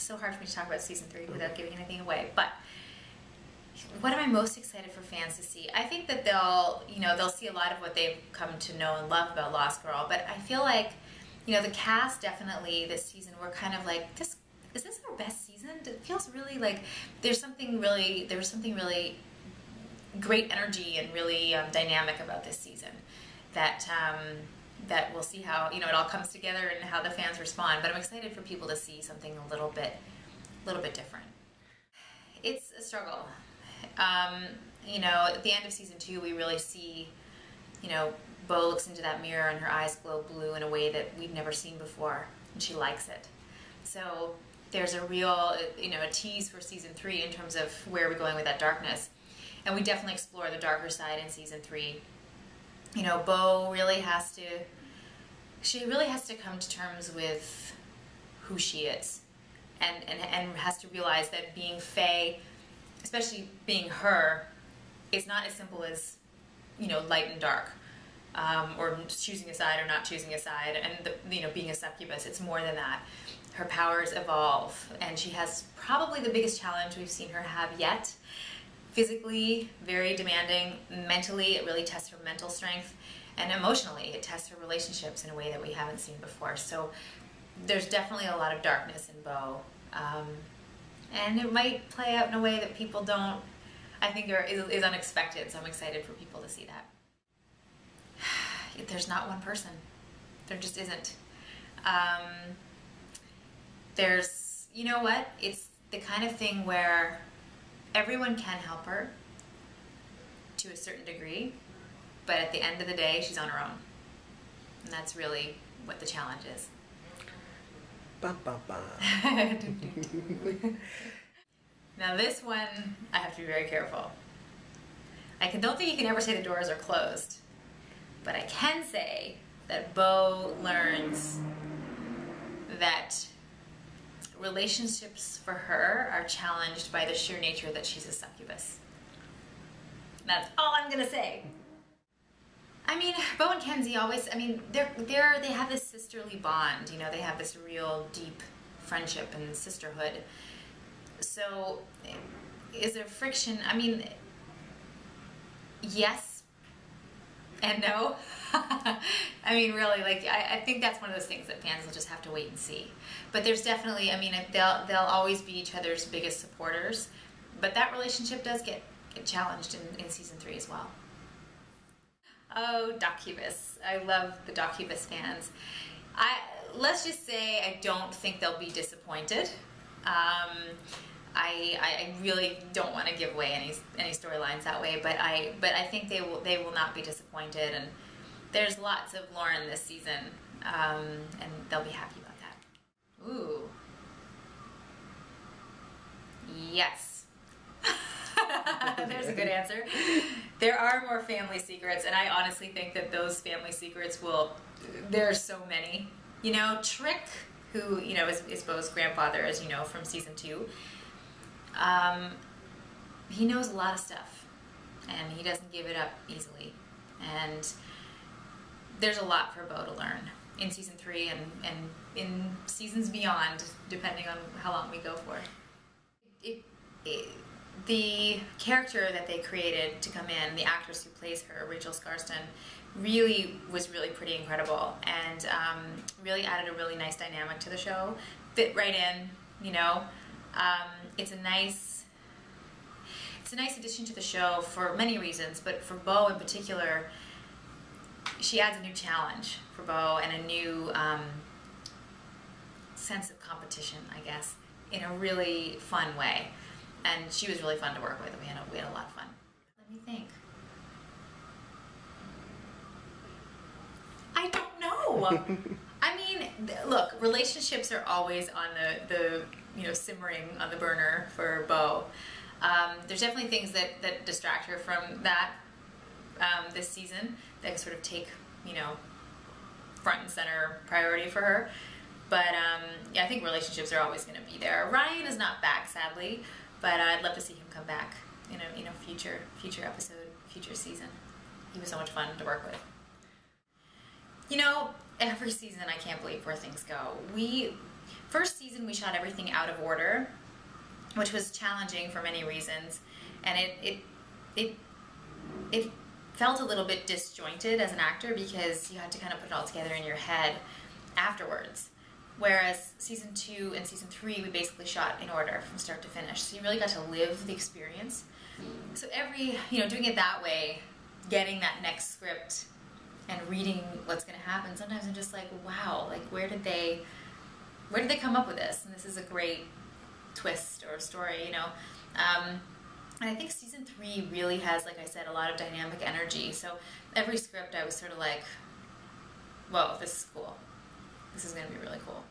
it's so hard for me to talk about season 3 without giving anything away. But what am I most excited for fans to see? I think that they'll see a lot of what they've come to know and love about Lost Girl. But I feel like, the cast definitely this season were kind of like, is this our best season? It feels really like there was something really great energy and really dynamic about this season that we'll see how it all comes together and how the fans respond. But I'm excited for people to see something a little bit different. It's a struggle. At the end of season 2, we really see, Bo looks into that mirror and her eyes glow blue in a way that we've never seen before, and she likes it. So there's a real, a tease for season 3 in terms of where we're going with that darkness. And we definitely explore the darker side in season 3. Bo really has to come to terms with who she is, and has to realize that being Faye, especially being her, is not as simple as, light and dark, or choosing a side or not choosing a side, and being a succubus. It's more than that. Her powers evolve, and she has probably the biggest challenge we've seen her have yet. Physically, very demanding. Mentally, it really tests her mental strength. And emotionally, it tests her relationships in a way that we haven't seen before. So there's definitely a lot of darkness in Bo. And it might play out in a way that people don't, I think, is unexpected. So I'm excited for people to see that. There's not one person. There just isn't. There's, it's the kind of thing where everyone can help her to a certain degree, but at the end of the day, she's on her own. And that's really what the challenge is. Ba, ba, ba. Now this one, I have to be very careful. I don't think you can ever say the doors are closed, but I can say that Bo learns that relationships for her are challenged by the sheer nature that she's a succubus. That's all I'm gonna say. I mean, Bo and Kenzie always, they have this sisterly bond, they have this real deep friendship and sisterhood. So, is there friction? Yes and no. Really, I think that's one of those things that fans will just have to wait and see. But there's definitely, they'll always be each other's biggest supporters, but that relationship does get challenged in season 3 as well. Oh, Docubus. I love the Docubus fans. Let's just say I don't think they'll be disappointed. I really don't want to give away any storylines that way, but I think they will not be disappointed, and there's lots of Lauren this season, and they'll be happy about that. Ooh. Yes. There's a good answer. There are more family secrets, and I honestly think that those family secrets there's so many. Trick, who, is Bo's grandfather, as you know, from season 2. He knows a lot of stuff, and he doesn't give it up easily. And there's a lot for Bo to learn in season 3 and in seasons beyond, depending on how long we go for. The character that they created to come in, the actress who plays her, Rachel Skarsten, was really pretty incredible, and really added a really nice dynamic to the show. Fit right in, It's a nice addition to the show for many reasons, but for Bo in particular, she adds a new challenge for Bo and a new sense of competition, I guess, in a really fun way. And she was really fun to work with. We had a lot of fun. Let me think. I don't know. Look, relationships are always on the simmering on the burner for Bo. There's definitely things that distract her from that this season that sort of take front and center priority for her. But I think relationships are always going to be there. Ryan is not back, sadly. But I'd love to see him come back in a future episode, future season. He was so much fun to work with. Every season I can't believe where things go. First season we shot everything out of order, which was challenging for many reasons, and it felt a little bit disjointed as an actor because you had to kind of put it all together in your head afterwards. Whereas season 2 and season 3 we basically shot in order from start to finish, so you really got to live the experience. So doing it that way, getting that next script and reading what's going to happen, sometimes I'm just like, wow, like where did they come up with this? And this is a great twist or story, you know. And I think season 3 really has, like I said, a lot of dynamic energy. So every script I was sort of like, whoa, this is cool. This is going to be really cool.